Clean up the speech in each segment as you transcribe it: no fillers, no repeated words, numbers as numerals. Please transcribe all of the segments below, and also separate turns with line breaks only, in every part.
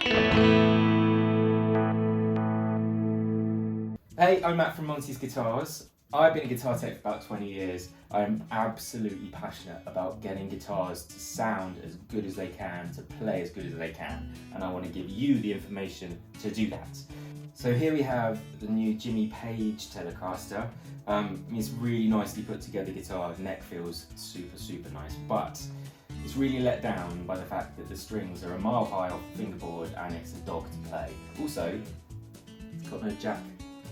Hey, I'm Matt from Monty's Guitars. I've been a guitar tech for about 20 years. I'm absolutely passionate about getting guitars to sound as good as they can, to play as good as they can, and I want to give you the information to do that. So here we have the new Jimmy Page Telecaster. It's really nicely put together guitar, the neck feels super nice, but it's really let down by the fact that the strings are a mile high off the fingerboard and it's a dog to play. Also, it's got no jack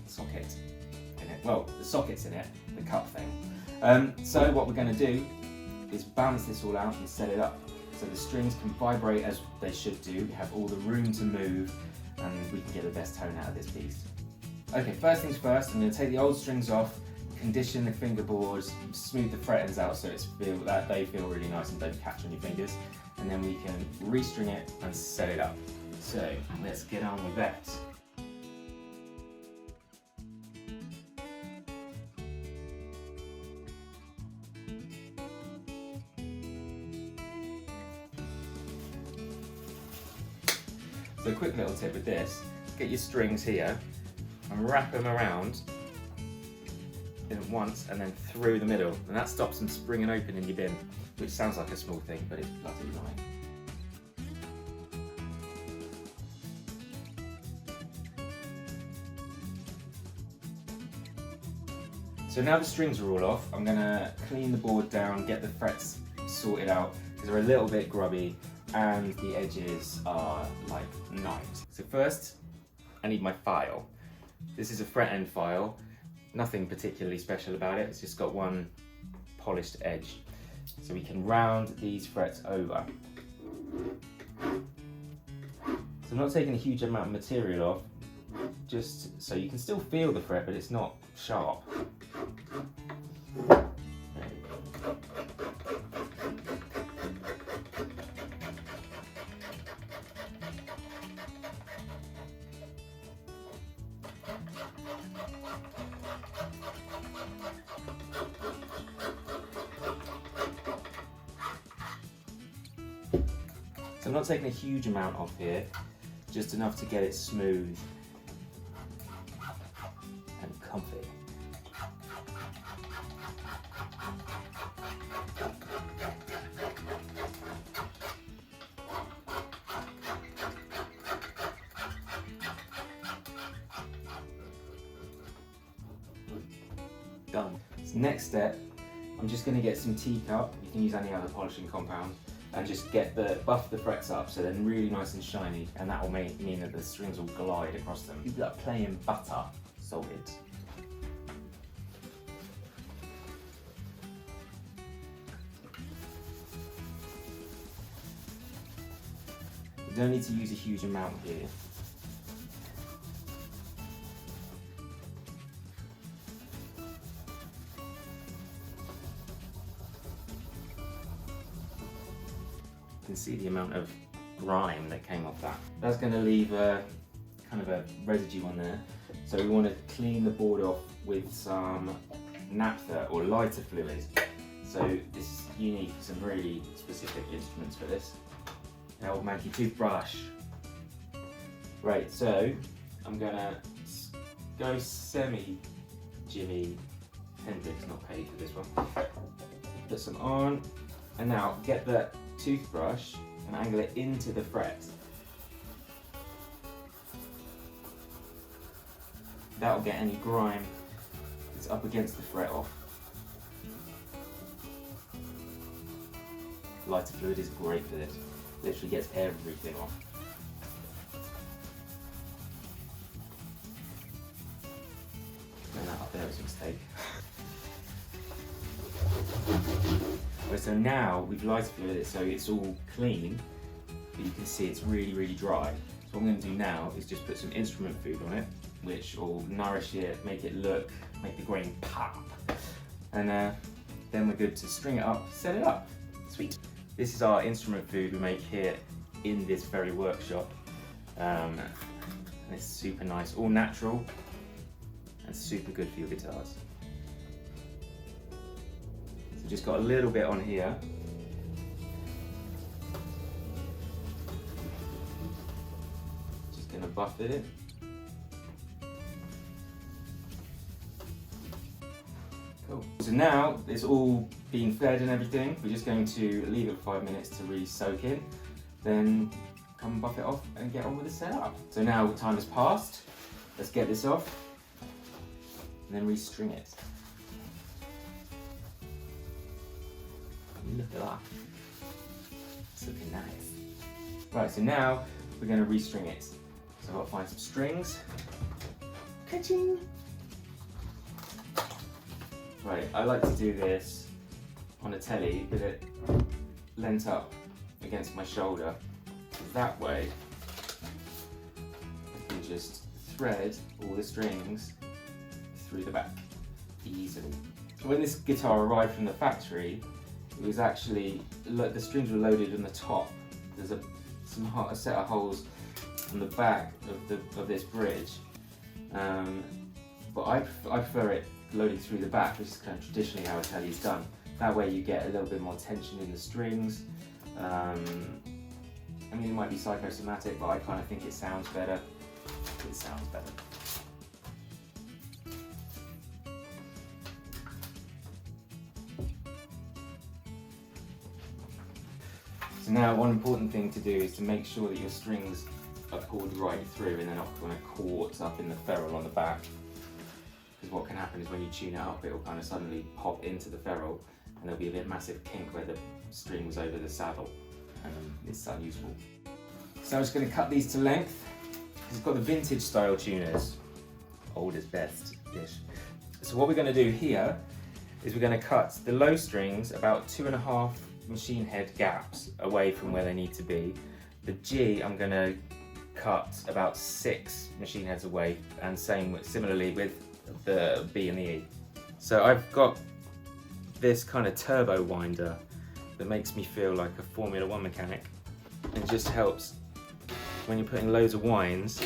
socket in it. Well, the socket's in it, the cup thing. So what we're going to do is balance this all out and set it up so the strings can vibrate as they should do. We have all the room to move and we can get the best tone out of this piece. Okay, first things first, I'm going to take the old strings off, condition the fingerboards, smooth the fret ends out so they feel really nice and don't catch on your fingers, and then we can restring it and set it up. So let's get on with that. So a quick little tip with this, get your strings here and wrap them around in once and then through the middle, and that stops them springing open in your bin, which sounds like a small thing, but it's bloody annoying. So now the strings are all off, I'm going to clean the board down, get the frets sorted out, because they're a little bit grubby and the edges are like night. So first, I need my file. This is a fret end file, nothing particularly special about it, it's just got one polished edge. So we can round these frets over. So I'm not taking a huge amount of material off, just so you can still feel the fret, but it's not sharp. So I'm not taking a huge amount off here, just enough to get it smooth and comfy. Done. So next step, I'm just going to get some teacup, you can use any other polishing compound, and just buff the frets up so they're really nice and shiny, and that will mean that the strings will glide across them. You've got plain butter, solid. You don't need to use a huge amount here. You can see the amount of grime that came off that. That's going to leave a kind of a residue on there. So we want to clean the board off with some naphtha or lighter fluid. So this you need some really specific instruments for this. An old manky toothbrush. Right, so I'm going to go semi Jimmy Hendrix, not paid for this one. Put some on, and now get the toothbrush and angle it into the fret. That'll get any grime that's up against the fret off. Lighter fluid is great for this. Literally gets everything off. And that up there is a mistake. So now we've lighter fluid it so it's all clean, but you can see it's really dry. So what I'm going to do now is just put some instrument food on it, which will nourish it, make the grain pop. And then we're good to string it up, set it up. Sweet. This is our instrument food we make here in this very workshop. And it's super nice, all natural and super good for your guitars. So just got a little bit on here. going to buffet it. Cool. So now it's all been fed and everything, we're just going to leave it for 5 minutes to really soak in, then come buff it off and get on with the setup. So now time has passed, let's get this off and then restring it. Look at that, it's looking nice. Right, so now we're going to restring it. So I've got to find some strings. Ka-ching! Right, I like to do this on a telly with it leant up against my shoulder. That way, I can just thread all the strings through the back easily. When this guitar arrived from the factory, it was actually, the strings were loaded on the top. There's a set of holes on the back of this bridge, but I prefer it loaded through the back, which is kind of traditionally how a telly is done. That way you get a little bit more tension in the strings. I mean, it might be psychosomatic, but I kind of think it sounds better. It sounds better. So now one important thing to do is to make sure that your strings are pulled right through and they're not kind of caught up in the ferrule on the back. Because what can happen is when you tune it up, it will kind of suddenly pop into the ferrule and there'll be a massive kink where the string was over the saddle, and it's unusable. So I'm just going to cut these to length. It's got the vintage style tuners, old is best-ish. So what we're going to do here is we're going to cut the low strings about 2.5 machine head gaps away from where they need to be. The G I'm going to cut about 6 machine heads away, and similarly with the B and the E. So I've got this kind of turbo winder that makes me feel like a Formula 1 mechanic. It just helps when you're putting loads of winds,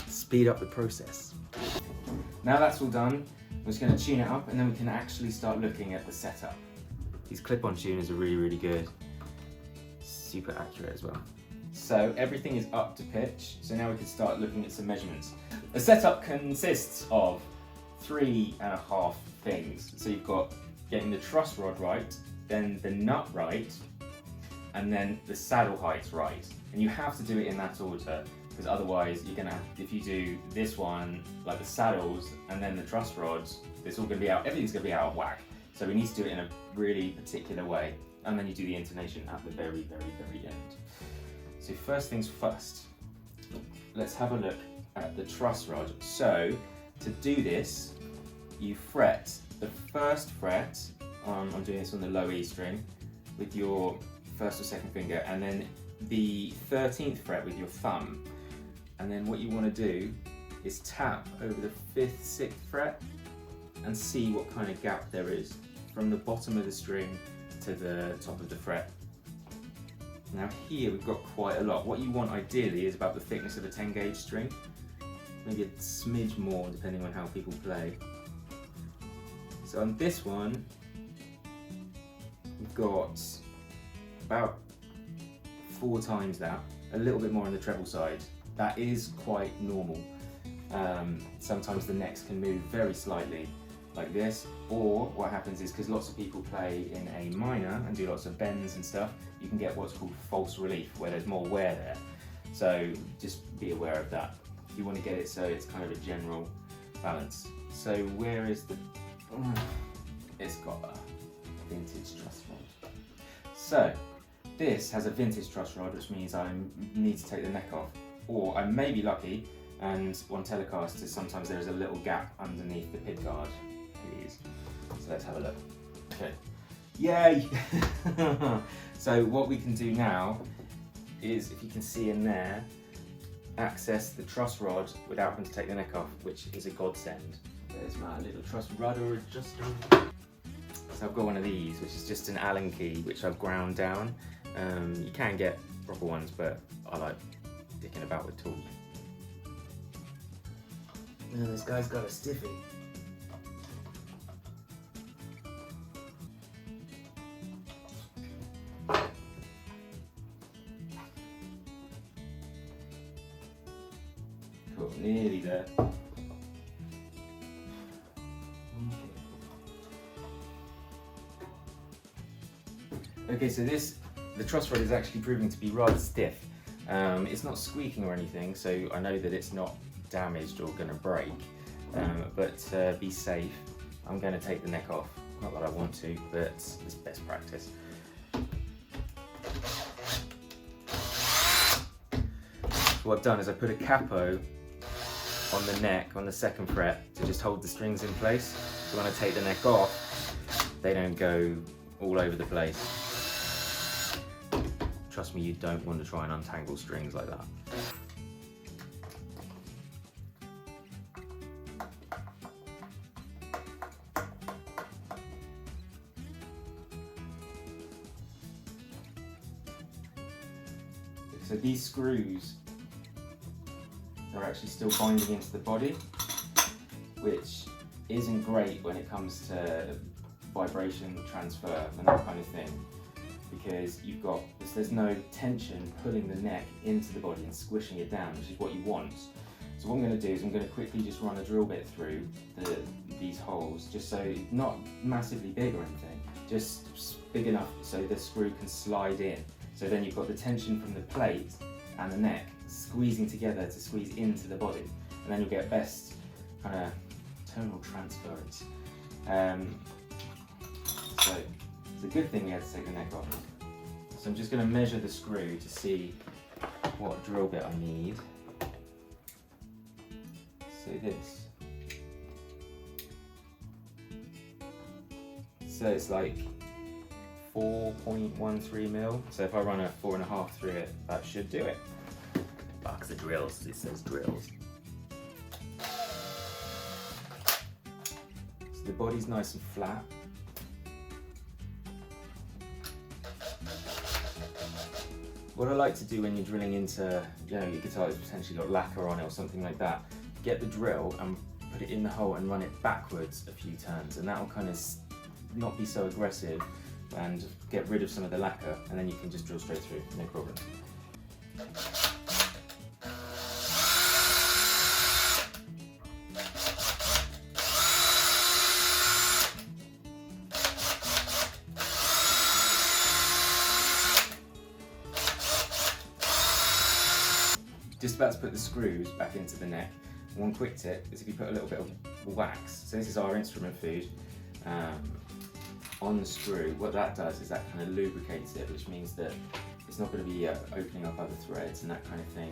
speed up the process. Now that's all done, I'm just going to tune it up and then we can actually start looking at the setup. These clip-on tuners are really, really good. Super accurate as well. So everything is up to pitch, so now we can start looking at some measurements. The setup consists of 3.5 things. So you've got getting the truss rod right, then the nut right, and then the saddle height right. And you have to do it in that order, because otherwise you're gonna, if you do this one, like the saddles, and then the truss rods, it's all gonna be out, everything's gonna be out of whack. So we need to do it in a really particular way. And then you do the intonation at the very, very, very end. So first things first, let's have a look at the truss rod. So to do this, you fret the first fret, I'm doing this on the low E string, with your first or second finger, and then the 13th fret with your thumb. And then what you want to do is tap over the 5th, 6th fret and see what kind of gap there is from the bottom of the string to the top of the fret. Now here we've got quite a lot. What you want ideally is about the thickness of a 10 gauge string, maybe a smidge more depending on how people play. So on this one, we've got about 4 times that, a little bit more on the treble side. That is quite normal. Sometimes the necks can move very slightly like this, or what happens is, because lots of people play in A minor and do lots of bends and stuff, you can get what's called false relief, where there's more wear there. So just be aware of that. You want to get it so it's kind of a general balance. So where is the... It's got a vintage truss rod. So this has a vintage truss rod, which means I need to take the neck off. Or I may be lucky, and on Telecasters sometimes there is a little gap underneath the pid guard. Please. So let's have a look. Okay. Yay! So what we can do now is, if you can see in there, access the truss rod without having to take the neck off, which is a godsend. There's my little truss rudder adjuster. So I've got one of these, which is just an Allen key, which I've ground down. You can get proper ones, but I like dicking about with tools. Oh, this guy's got a stiffy. Cool, nearly there. Okay, so the truss rod is actually proving to be rather stiff. It's not squeaking or anything, so I know that it's not damaged or going to break. But to be safe, I'm going to take the neck off. Not that I want to, but it's best practice. What I've done is I put a capo on the neck, on the second fret, to just hold the strings in place. So when I take the neck off, they don't go all over the place. Trust me, you don't want to try and untangle strings like that. So these screws are actually still binding into the body, which isn't great when it comes to vibration transfer and that kind of thing, because there's no tension pulling the neck into the body and squishing it down, which is what you want. So what I'm going to do is I'm going to quickly just run a drill bit through these holes, just so not massively big or anything, just big enough so the screw can slide in. So then you've got the tension from the plate and the neck squeezing together to squeeze into the body, and then you'll get best kind of tonal transference. So it's a good thing we had to take the neck off. So I'm just going to measure the screw to see what drill bit I need. So this. So it's like 4.13 mil. So if I run a 4.5 through it, that should do it. Box of drills, it says drills. So the body's nice and flat. What I like to do when you're drilling into, your guitar that's potentially got lacquer on it or something like that, get the drill and put it in the hole and run it backwards a few turns, and that'll kind of not be so aggressive and get rid of some of the lacquer, and then you can just drill straight through, no problem. Just about to put the screws back into the neck. One quick tip is if you put a little bit of wax, so this is our instrument food, on the screw, what that does is that kind of lubricates it, which means that it's not going to be opening up other threads and that kind of thing.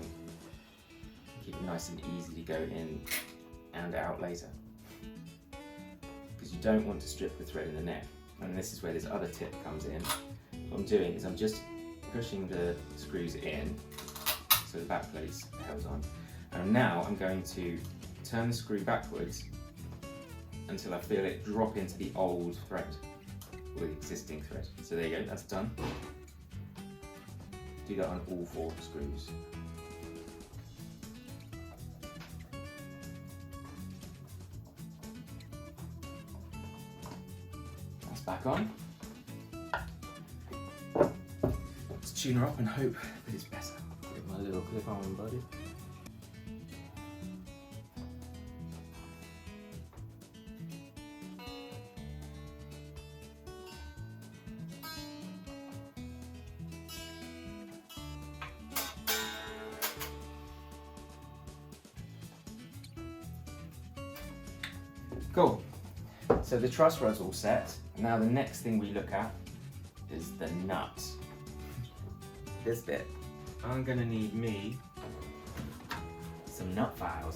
Keep it nice and easy to go in and out later. Because you don't want to strip the thread in the neck. And this is where this other tip comes in. What I'm doing is I'm just pushing the screws in so the back plate's held on. And now I'm going to turn the screw backwards until I feel it drop into the old thread, or the existing thread. So there you go, that's done. Do that on all 4 screws. That's back on. Let's tune her up and hope that it's better. Give my little clip on, buddy. Cool. So the truss rod's all set. Now the next thing we look at is the nut. This bit. I'm gonna need some nut files.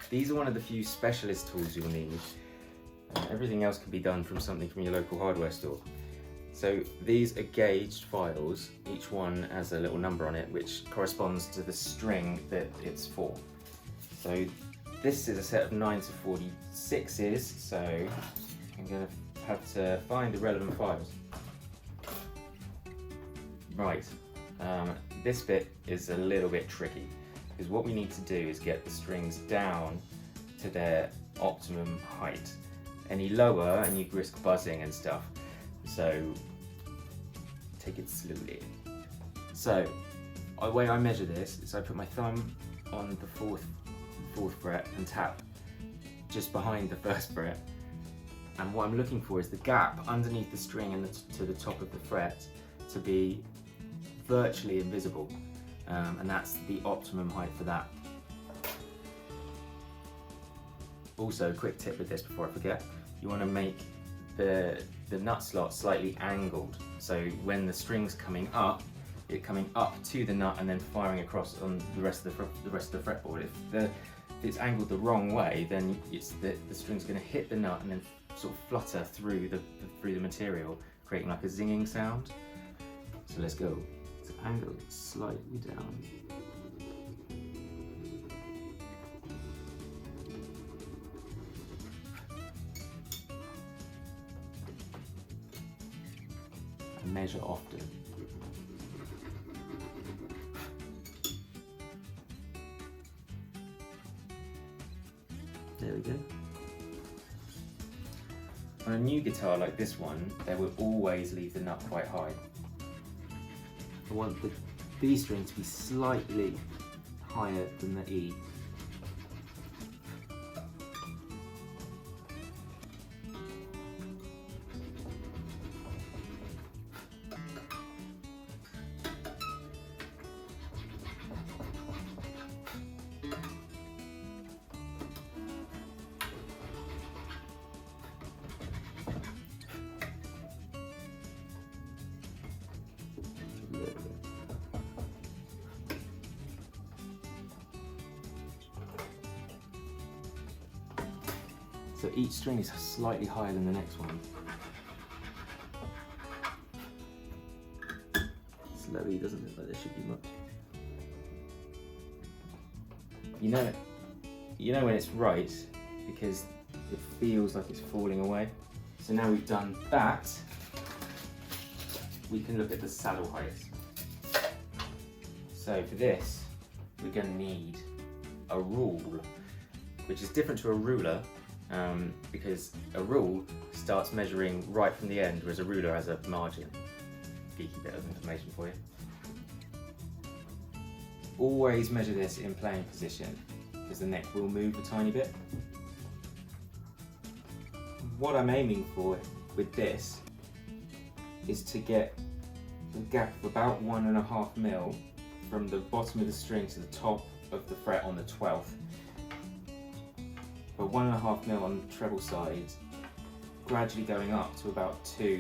These are one of the few specialist tools you'll need. Everything else can be done from something from your local hardware store. So these are gauged files. Each one has a little number on it which corresponds to the string that it's for. So this is a set of 9 to 46s, so I'm going to have to find the relevant files. Right, this bit is a little bit tricky, because what we need to do is get the strings down to their optimum height. Any lower and you risk buzzing and stuff, so take it slowly. So the way I measure this is I put my thumb on the 4th 4th fret and tap just behind the 1st fret. And what I'm looking for is the gap underneath the string and to the top of the fret to be virtually invisible, and that's the optimum height for that. Also, a quick tip with this before I forget, you want to make the nut slot slightly angled, so when the string's coming up to the nut and then firing across on the rest of the fretboard. If it's angled the wrong way, then the string's going to hit the nut and then sort of flutter through the material, creating like a zinging sound. So let's go. So angle it slightly down. And measure often. There we go. On a new guitar like this one, they will always leave the nut quite high. I want the B string to be slightly higher than the E. So each string is slightly higher than the next one. It's low E, doesn't look like there should be much. You know when it's right because it feels like it's falling away. So now we've done that, we can look at the saddle height. So for this, we're going to need a rule, which is different to a ruler. Because a rule starts measuring right from the end, whereas a ruler has a margin. Geeky bit of information for you. Always measure this in playing position, because the neck will move a tiny bit. What I'm aiming for with this is to get a gap of about 1.5 mil from the bottom of the string to the top of the fret on the 12th. But 1.5 mil on the treble side, gradually going up to about 2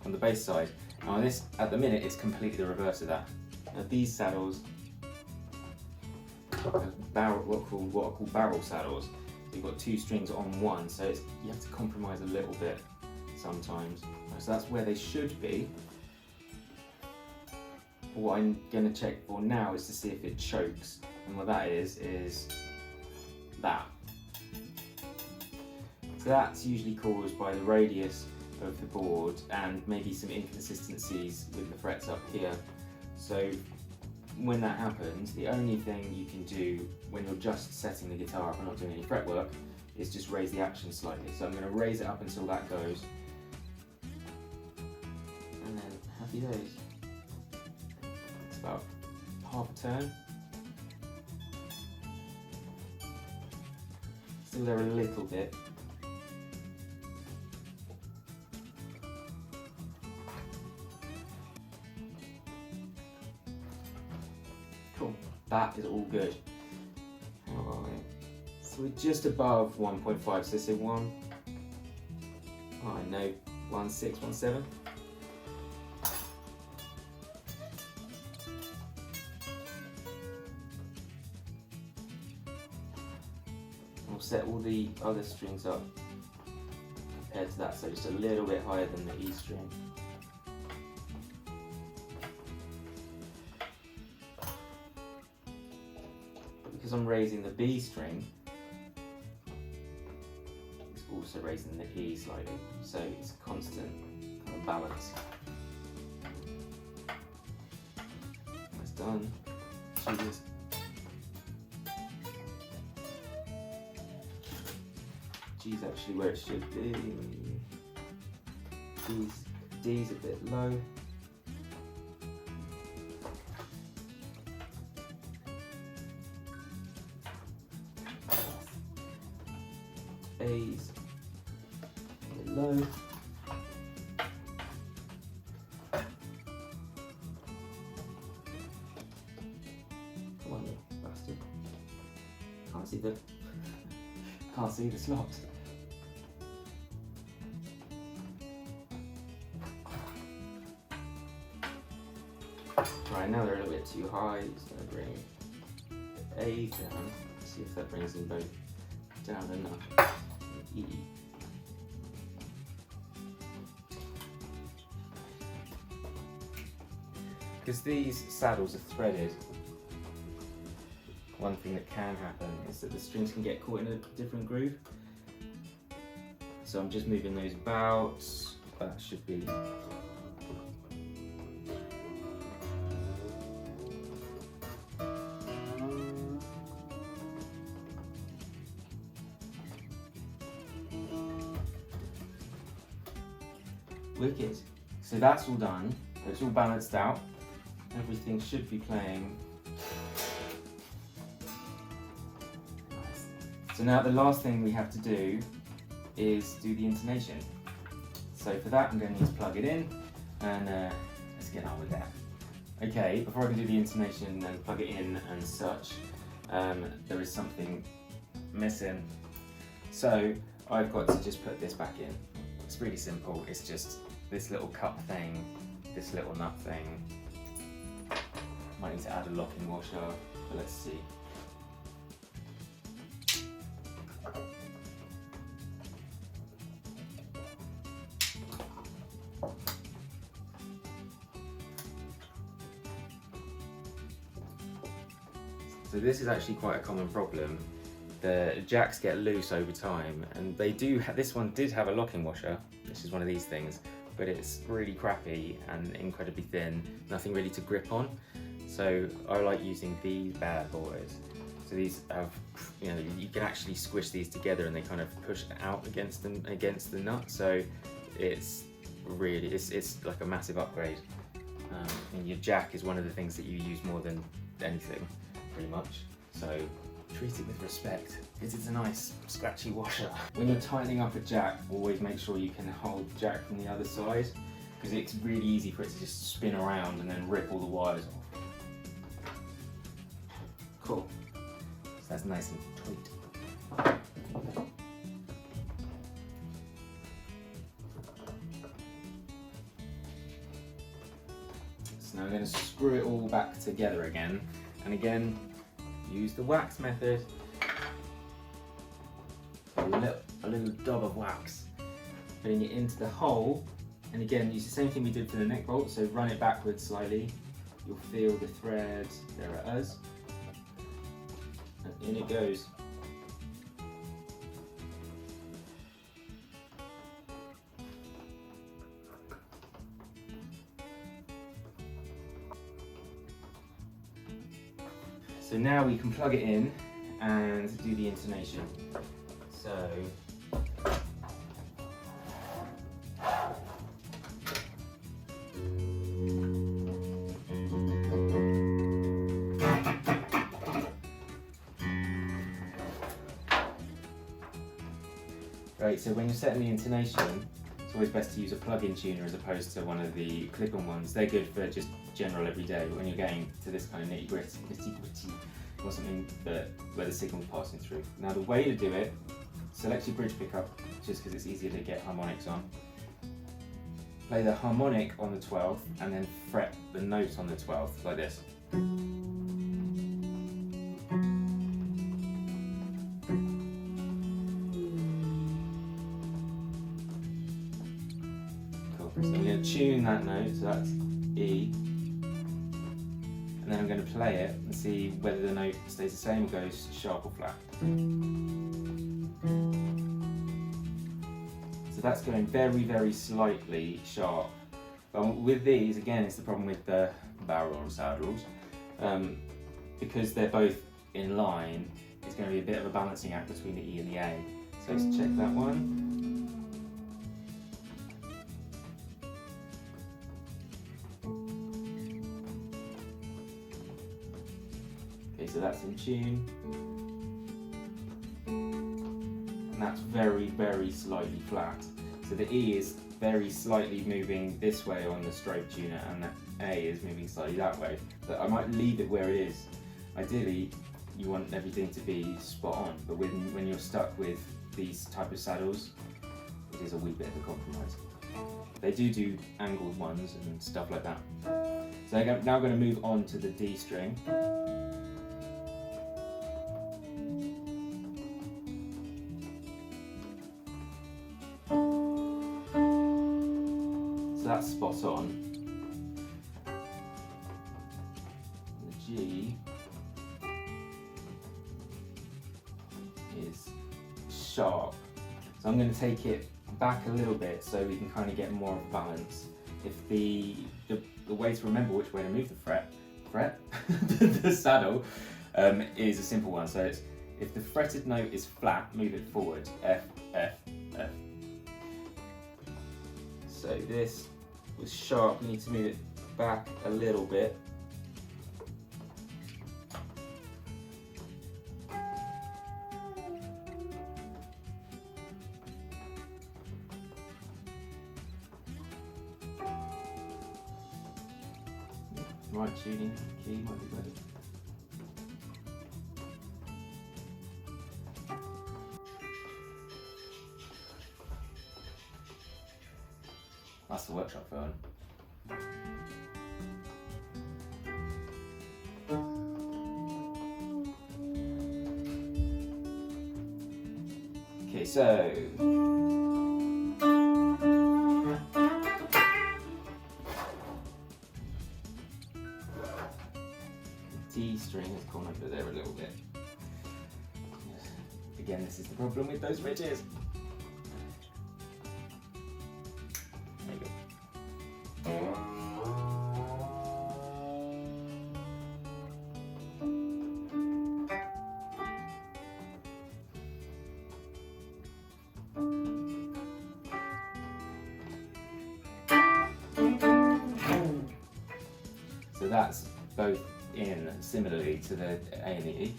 on the bass side. Now on this, at the minute, it's completely the reverse of that. Now these saddles, what are called barrel saddles. So you've got 2 strings on one, so you have to compromise a little bit sometimes. So that's where they should be. What I'm going to check for now is to see if it chokes, and what that is that. So that's usually caused by the radius of the board and maybe some inconsistencies with the frets up here. So when that happens, the only thing you can do when you're just setting the guitar up and not doing any fretwork is just raise the action slightly. So I'm going to raise it up until that goes, and then happy days. It's about half a turn. Still there a little bit. Cool, that is all good. Alright, so we're just above 1.5, so say 1, oh no, 1.6, 1.7. We'll set all the other strings up compared to that, so just a little bit higher than the E string. Because I'm raising the B string, it's also raising the E slightly, so it's a constant kind of balance. That's done. Jesus. G's actually where it should be. D's a bit low. A's a bit low. Come on, you bastard. Can't see the slots. Right, now they're a little bit too high, so I'm going to bring A down. See if that brings them both down enough. E. Because these saddles are threaded, one thing that can happen is that the strings can get caught in a different groove. So I'm just moving those about. That should be. Wicked. So that's all done. It's all balanced out. Everything should be playing. Nice. So now the last thing we have to do is do the intonation. So for that I'm going to need to plug it in and let's get on with that. Okay, before I can do the intonation and plug it in and such, there is something missing. So I've got to just put this back in. It's really simple, it's just this little cup thing, this little nut thing. Might need to add a locking washer, but let's see. So this is actually quite a common problem. The jacks get loose over time, and they do. This one did have a locking washer. This is one of these things, but it's really crappy and incredibly thin. Nothing really to grip on. So I like using these bad boys. So these have, you can actually squish these together, and they kind of push out against the nut. So it's really, it's like a massive upgrade. And your jack is one of the things that you use more than anything, pretty much. So treat it with respect, because it's a nice scratchy washer. When you're tightening up a jack, always make sure you can hold the jack from the other side, because it's really easy for it to just spin around and then rip all the wires off. Cool. So that's nice and tight. So now I'm going to screw it all back together again, and again, use the wax method. So a little dab of wax, putting it into the hole, and again use the same thing we did for the neck bolt, so run it backwards slightly. You'll feel the thread, there it is, and in it goes. So now we can plug it in and do the intonation. So right, so when you're setting the intonation, it's always best to use a plug-in tuner as opposed to one of the clip-on ones. They're good for just general everyday, but when you're getting to this kind of nitty-gritty, you want something where the signal's passing through. Now the way to do it, select your bridge pickup, just because it's easier to get harmonics on. Play the harmonic on the 12th and then fret the note on the 12th, like this. Cool. So I'm going to tune that note, so that's E. And then I'm going to play it and see whether the note stays the same or goes sharp or flat. So that's going very, very slightly sharp. But with these, again, it's the problem with the barrel saddles. Because they're both in line, it's going to be a bit of a balancing act between the E and the A. So let's check that one. Okay, so that's in tune. and that's very, very slightly flat. So the E is very slightly moving this way on the stroke tuner, and the A is moving slightly that way. But I might leave it where it is. Ideally, you want everything to be spot on, but when you're stuck with these type of saddles, it is a wee bit of a compromise. They do angled ones and stuff like that. So I'm now going to move on to the D string. So that's spot on. The G is sharp. So I'm going to take it back a little bit so we can kind of get more of a balance. If the way to remember which way to move the fret, the saddle, is a simple one. So it's, if the fretted note is flat, move it forward, F, F, F. So this was sharp, we need to move it back a little bit. Right tuning key might be better. That's the workshop phone. Okay, so D string has gone over there a little bit. Again, this is the problem with those ridges. There you go. So that's both in similarly to the A and the E.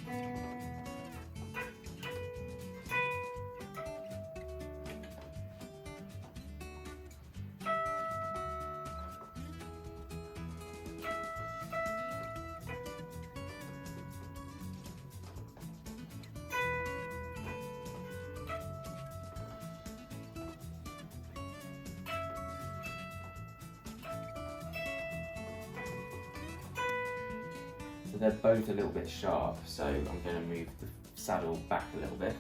So they're both a little bit sharp, so I'm going to move the saddle back a little bit.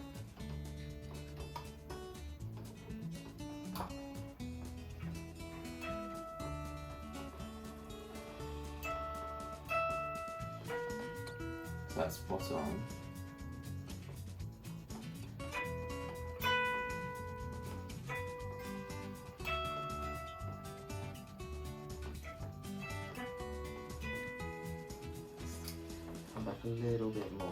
So that's spot on. Back a little bit more.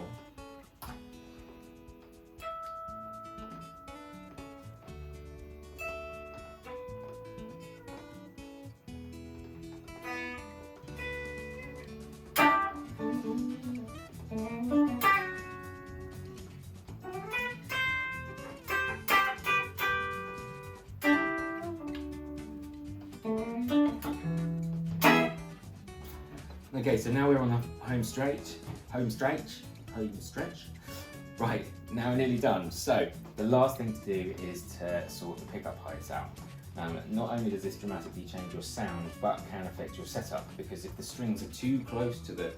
Okay, so now we're on the home stretch. Right, now we're nearly done. So the last thing to do is to sort the pickup heights out. Not only does this dramatically change your sound, but can affect your setup, because if the strings are too close to the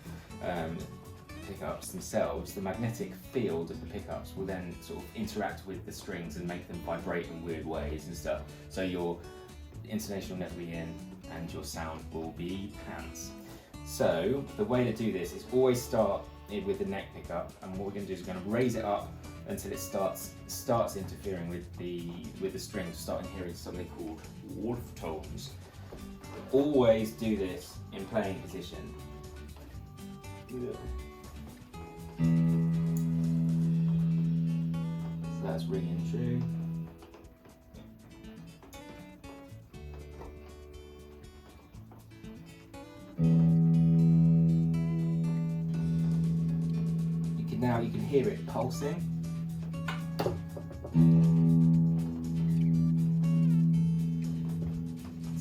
pickups themselves, the magnetic field of the pickups will then sort of interact with the strings and make them vibrate in weird ways and stuff. So your intonation will never be in and your sound will be pants. So the way to do this is always start with the neck pickup, and what we're going to do is we're going to raise it up until it starts interfering with the strings, starting hearing something called wolf tones. Always do this in playing position. So that's ringing true. Now you can hear it pulsing.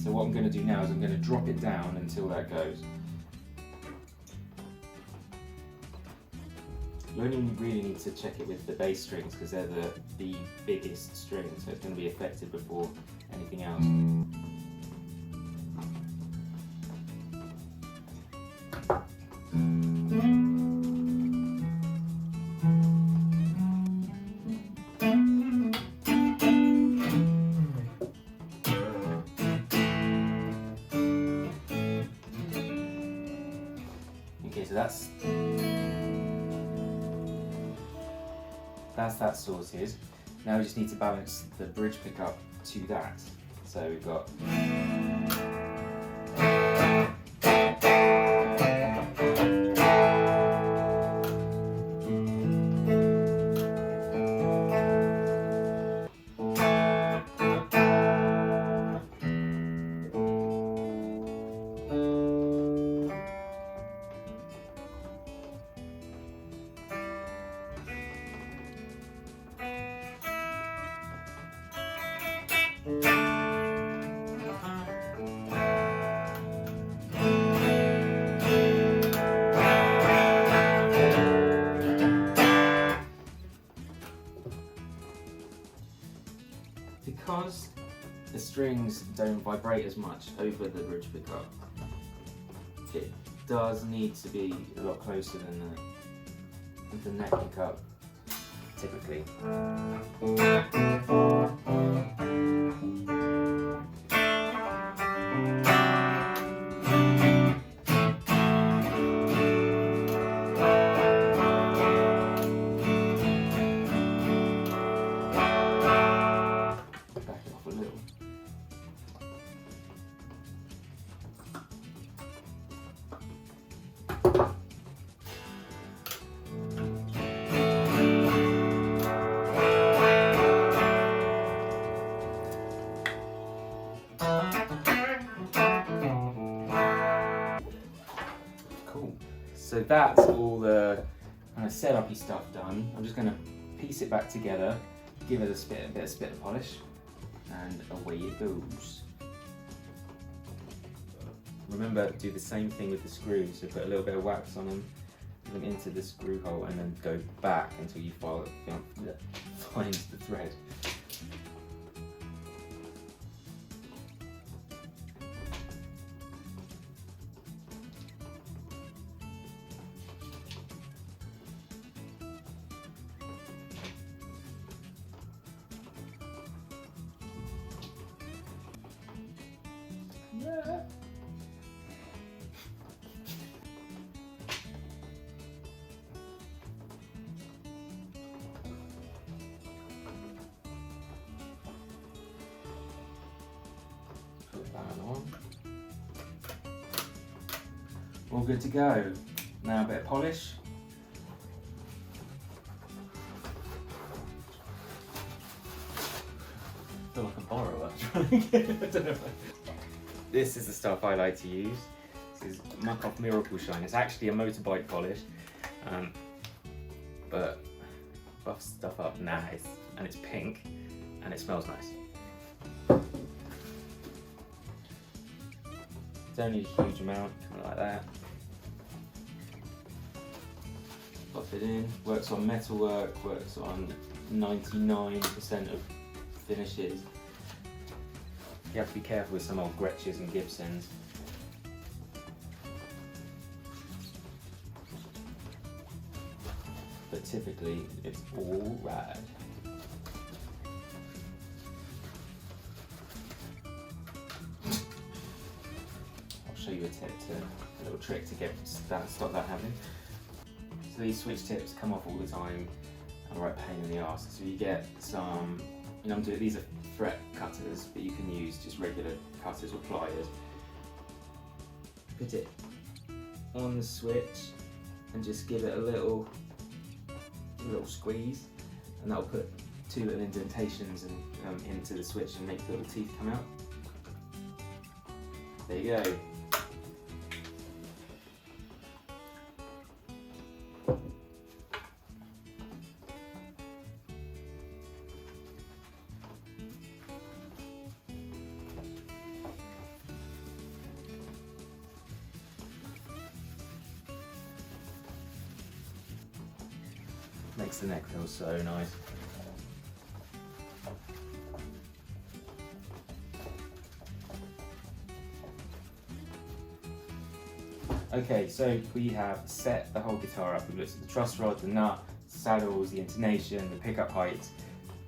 So what I'm going to do now is I'm going to drop it down until that goes. You only really need to check it with the bass strings because they're the biggest strings, so it's going to be affected before anything else. Okay, so that's that sorted. Now we just need to balance the bridge pickup to that. So we've got because the strings don't vibrate as much over the bridge pickup, it does need to be a lot closer than the neck pickup, typically. So that's all the kind of setup-y stuff done. I'm just going to piece it back together, give it a bit of spit polish, and away it goes. Remember to do the same thing with the screws, so put a little bit of wax on them, put them into the screw hole, and then go back until you find the thread. Yeah. Put that on. All good to go. Now a bit of polish.
I feel like a borrower trying to get it. I don't know.
This is the stuff I like to use. This is Muck Off Miracle Shine. It's actually a motorbike polish, but buffs stuff up nice, and it's pink, and it smells nice. Don't need a huge amount, kind of like that. Buff it in. Works on metalwork. Works on 99% of finishes. You have to be careful with some old Gretches and Gibsons. But typically, it's all right. I'll show you a little trick to stop that happening. So these switch tips come off all the time, and right pain in the arse. So you get some, these are fret cutters, but you can use just regular cutters or pliers. Put it on the switch and just give it a little squeeze, and that'll put 2 little indentations into the switch and make the little teeth come out. There you go. Makes the neck feel so nice. Okay, so we have set the whole guitar up. We've looked at the truss rod, the nut, saddles, the intonation, the pickup height.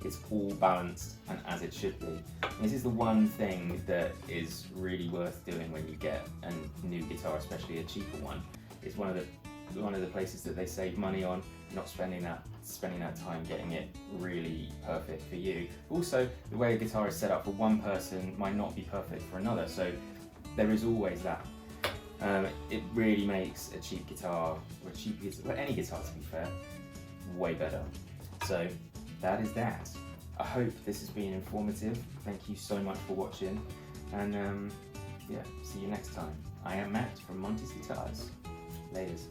It's all balanced and as it should be. And this is the one thing that is really worth doing when you get a new guitar, especially a cheaper one. It's one of the places that they save money on, not spending that time getting it really perfect for you. Also, the way a guitar is set up for one person might not be perfect for another, so there is always that. It really makes a cheap guitar, or any guitar to be fair, way better. So that is that. I hope this has been informative. Thank you so much for watching, and yeah, see you next time. I am Matt from Monty's Guitars. Laters.